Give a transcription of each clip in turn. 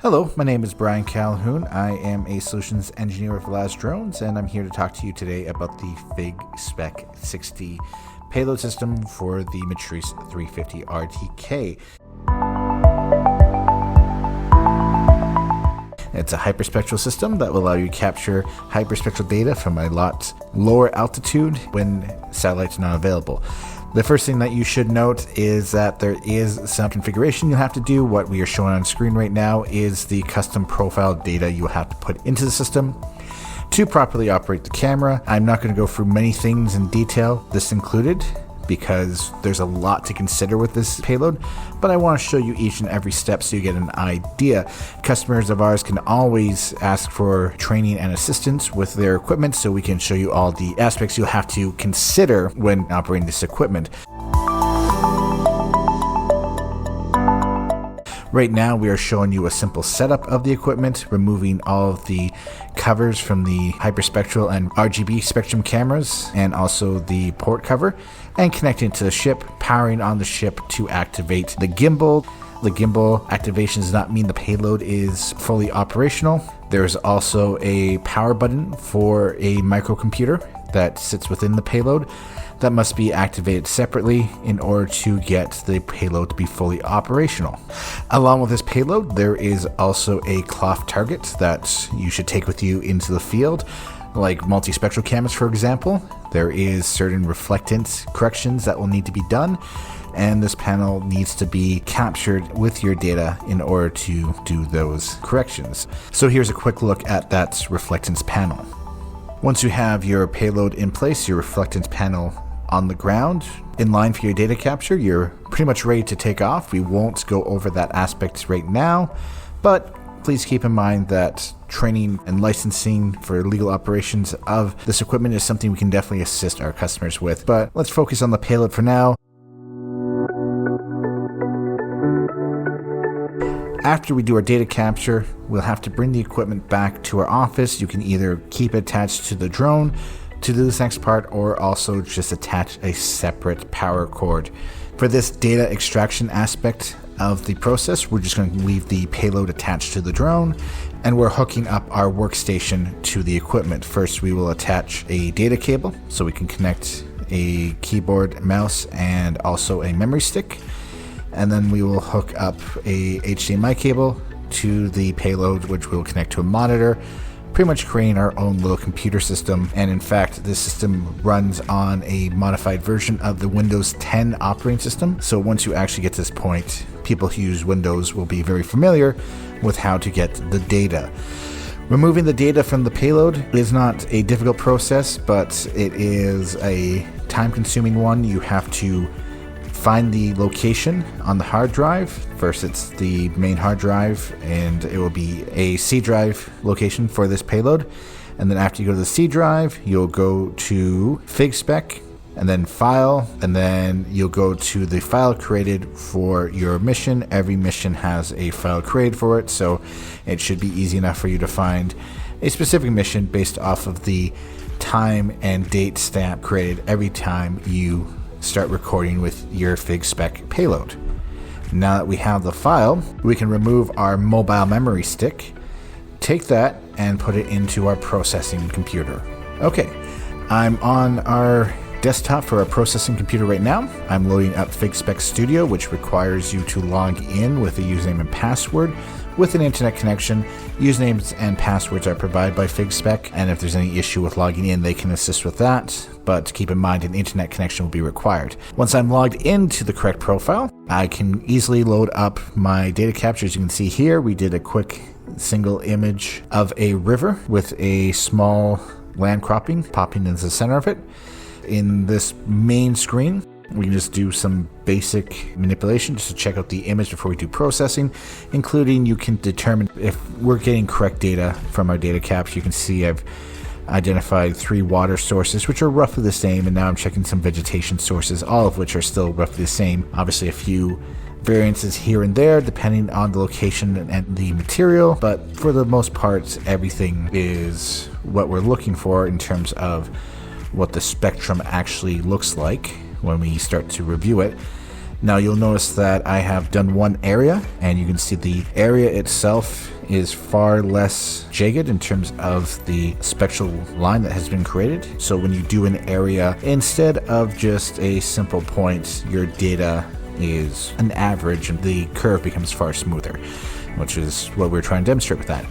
Hello, my name is Bryan Calhoun. I am a solutions engineer with Volatus Drones, and I'm here to talk to you today about the Hyperspectral 60 payload system for the Matrice 350 RTK. It's a hyperspectral system that will allow you to capture hyperspectral data from a lot lower altitude when satellites are not available. The first thing that you should note is that there is some configuration you'll have to do. What we are showing on screen right now is the custom profile data you will have to put into the system to properly operate the camera. I'm not going to go through many things in detail, this included, because there's a lot to consider with this payload, but I want to show you each and every step so you get an idea. Customers of ours can always ask for training and assistance with their equipment, so we can show you all the aspects you'll have to consider when operating this equipment. Right now we are showing you a simple setup of the equipment, removing all of the covers from the hyperspectral and RGB spectrum cameras and also the port cover, and connecting to the ship, powering on the ship to activate the gimbal. The gimbal activation does not mean the payload is fully operational. There is also a power button for a microcomputer that sits within the payload that must be activated separately in order to get the payload to be fully operational. Along with this payload, there is also a cloth target that you should take with you into the field, like multispectral cameras, for example. There is certain reflectance corrections that will need to be done, and this panel needs to be captured with your data in order to do those corrections. So here's a quick look at that reflectance panel. Once you have your payload in place, your reflectance panel on the ground, in line for your data capture, you're pretty much ready to take off. We won't go over that aspect right now, but please keep in mind that training and licensing for legal operations of this equipment is something we can definitely assist our customers with. But let's focus on the payload for now. After we do our data capture, we'll have to bring the equipment back to our office. You can either keep it attached to the drone to do this next part, or also just attach a separate power cord. For this data extraction aspect of the process, we're just going to leave the payload attached to the drone, and we're hooking up our workstation to the equipment. First, we will attach a data cable so we can connect a keyboard, mouse, and also a memory stick. And then we will hook up a HDMI cable to the payload, which will connect to a monitor, pretty much creating our own little computer system. And in fact, this system runs on a modified version of the Windows 10 operating system. So once you actually get to this point, people who use Windows will be very familiar with how to get the data. Removing the data from the payload is not a difficult process, but it is a time-consuming one. You have to find the location on the hard drive. First, it's the main hard drive, and it will be a C drive location for this payload. And then after you go to the C drive, you'll go to Hyperspectral, and then File, and then you'll go to the file created for your mission. Every mission has a file created for it, so it should be easy enough for you to find a specific mission based off of the time and date stamp created every time you start recording with your Hyperspectral payload. Now that we have the file, we can remove our mobile memory stick, take that, and put it into our processing computer. Okay, I'm on our desktop for our processing computer right now. I'm loading up Hyperspectral Studio, which requires you to log in with a username and password with an internet connection. Usernames and passwords are provided by Hyperspectral, and if there's any issue with logging in, they can assist with that, but keep in mind an internet connection will be required. Once I'm logged into the correct profile, I can easily load up my data capture. As you can see here, we did a quick single image of a river with a small land cropping popping into the center of it. In this main screen, we can just do some basic manipulation just to check out the image before we do processing, including you can determine if we're getting correct data from our data capture. You can see I've identified 3 water sources, which are roughly the same, and now I'm checking some vegetation sources, all of which are still roughly the same. Obviously a few variances here and there depending on the location and the material, but for the most part everything is what we're looking for in terms of what the spectrum actually looks like when we start to review it. Now you'll notice that I have done one area, and you can see the area itself is far less jagged in terms of the spectral line that has been created. So when you do an area, instead of just a simple point, your data is an average and the curve becomes far smoother, which is what we're trying to demonstrate with that.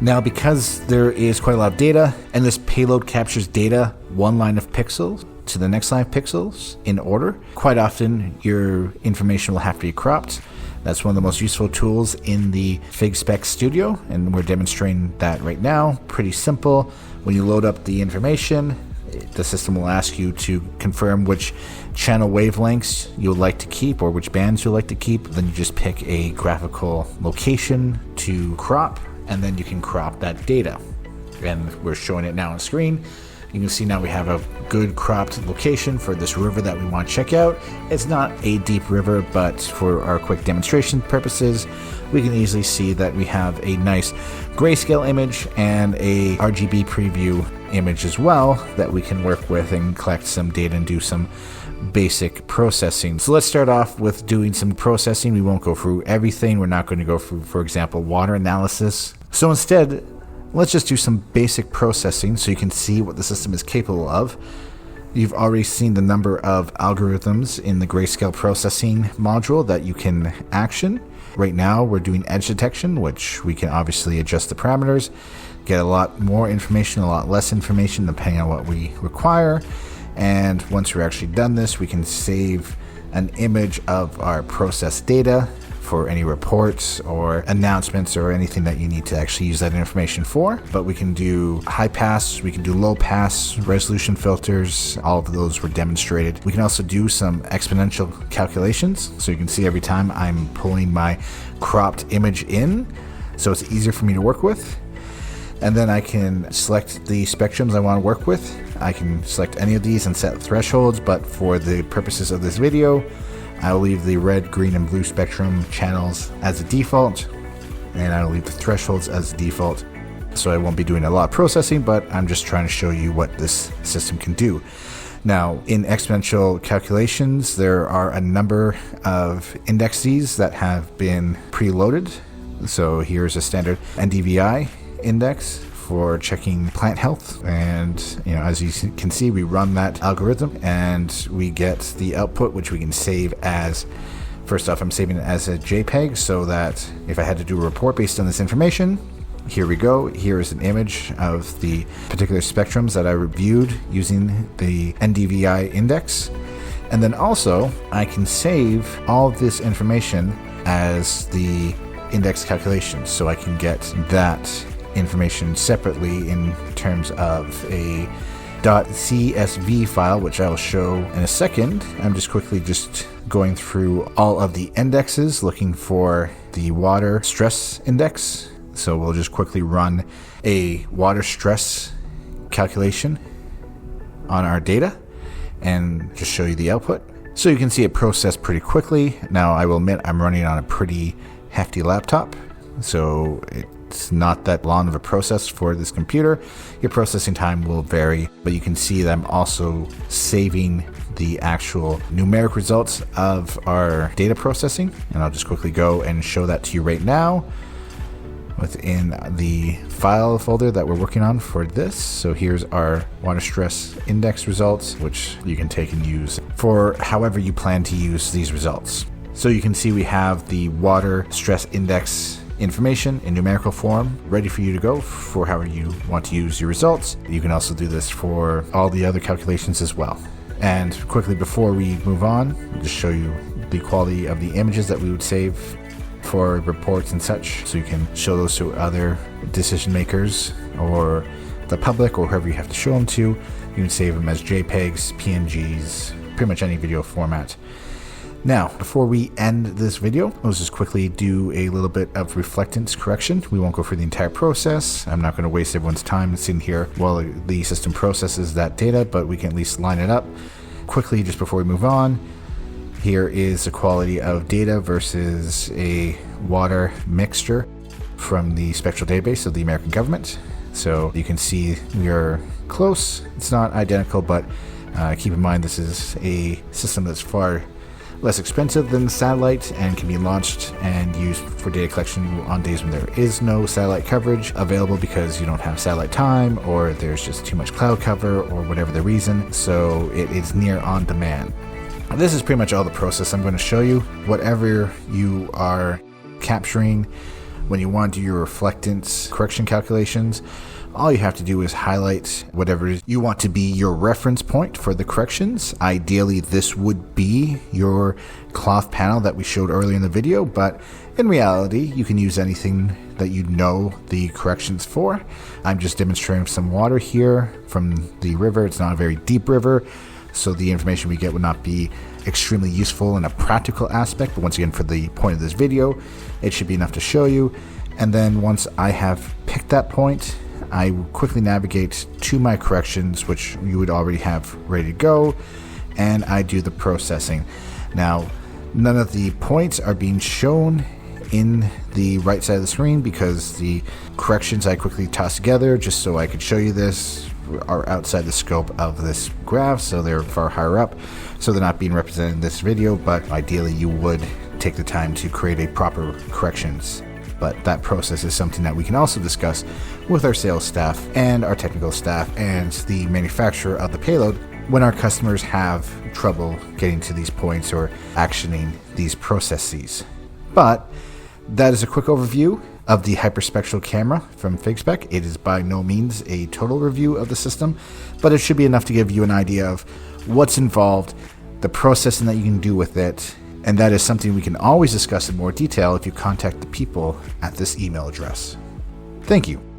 Now, because there is quite a lot of data, and this payload captures data one line of pixels to the next line of pixels in order, quite often your information will have to be cropped. That's one of the most useful tools in the Hyperspectral Studio, and we're demonstrating that right now. Pretty simple. When you load up the information, the system will ask you to confirm which channel wavelengths you would like to keep or which bands you would like to keep. Then you just pick a graphical location to crop, and then you can crop that data. And we're showing it now on screen. You can see now we have a good cropped location for this river that we want to check out. It's not a deep river, but for our quick demonstration purposes, we can easily see that we have a nice grayscale image and a RGB preview image as well that we can work with and collect some data and do some basic processing. So let's start off with doing some processing. We won't go through everything. We're not going to go through, for example, water analysis. So instead, let's just do some basic processing so you can see what the system is capable of. You've already seen the number of algorithms in the grayscale processing module that you can action. Right now we're doing edge detection, which we can obviously adjust the parameters, get a lot more information, a lot less information depending on what we require. And once we're actually done this, we can save an image of our processed data for any reports or announcements or anything that you need to actually use that information for. But we can do high pass, we can do low pass, resolution filters, all of those were demonstrated. We can also do some exponential calculations. So you can see every time I'm pulling my cropped image in, so it's easier for me to work with. And then I can select the spectrums I want to work with. I can select any of these and set thresholds, but for the purposes of this video, I will leave the red, green, and blue spectrum channels as a default, and I will leave the thresholds as a default. So I won't be doing a lot of processing, but I'm just trying to show you what this system can do. Now, in exponential calculations, there are a number of indexes that have been preloaded. So here's a standard NDVI index for checking plant health, and as you can see, we run that algorithm and we get the output, which we can save as, first off, I'm saving it as a JPEG so that if I had to do a report based on this information, here we go. Here is an image of the particular spectrums that I reviewed using the NDVI index. And then also I can save all of this information as the index calculations, so I can get that information separately in terms of a .csv file, which I will show in a second. I'm just quickly going through all of the indexes, looking for the water stress index. So we'll just quickly run a water stress calculation on our data and just show you the output. So you can see it processed pretty quickly. Now I will admit I'm running on a pretty hefty laptop, so it's not that long of a process for this computer. Your processing time will vary, but you can see that I'm also saving the actual numeric results of our data processing, and I'll just quickly go and show that to you right now within the file folder that we're working on for this. So here's our water stress index results, which you can take and use for however you plan to use these results. So you can see we have the water stress index information in numerical form ready for you to go for however you want to use your results. You can also do this for all the other calculations as well. And quickly before we move on, I'll just show you the quality of the images that we would save for reports and such, so you can show those to other decision makers or the public or whoever you have to show them to. You can save them as JPEGs, PNGs, pretty much any video format. Now, before we end this video, let's just quickly do a little bit of reflectance correction. We won't go through the entire process. I'm not going to waste everyone's time sitting here while the system processes that data, but we can at least line it up. Quickly, just before we move on, here is the quality of data versus a water mixture from the spectral database of the American government. So you can see we are close. It's not identical, but keep in mind this is a system that's far less expensive than the satellite and can be launched and used for data collection on days when there is no satellite coverage available because you don't have satellite time or there's just too much cloud cover or whatever the reason. So it is near on demand. This is pretty much all the process I'm going to show you. Whatever you are capturing, when you want to do your reflectance correction calculations, all you have to do is highlight whatever you want to be your reference point for the corrections. Ideally, this would be your cloth panel that we showed earlier in the video, but in reality, you can use anything that you know the corrections for. I'm just demonstrating some water here from the river. It's not a very deep river, so the information we get would not be extremely useful in a practical aspect, but once again, for the point of this video, it should be enough to show you. And then once I have picked that point, I will quickly navigate to my corrections, which you would already have ready to go, and I do the processing. Now, none of the points are being shown in the right side of the screen because the corrections I quickly tossed together just so I could show you this are outside the scope of this graph, so they're far higher up, so they're not being represented in this video, but ideally you would take the time to create a proper corrections. But that process is something that we can also discuss with our sales staff and our technical staff and the manufacturer of the payload when our customers have trouble getting to these points or actioning these processes. But that is a quick overview of the Hyperspectral camera from FigSpec. It is by no means a total review of the system, but it should be enough to give you an idea of what's involved, the processing that you can do with it, and that is something we can always discuss in more detail if you contact the people at this email address. Thank you.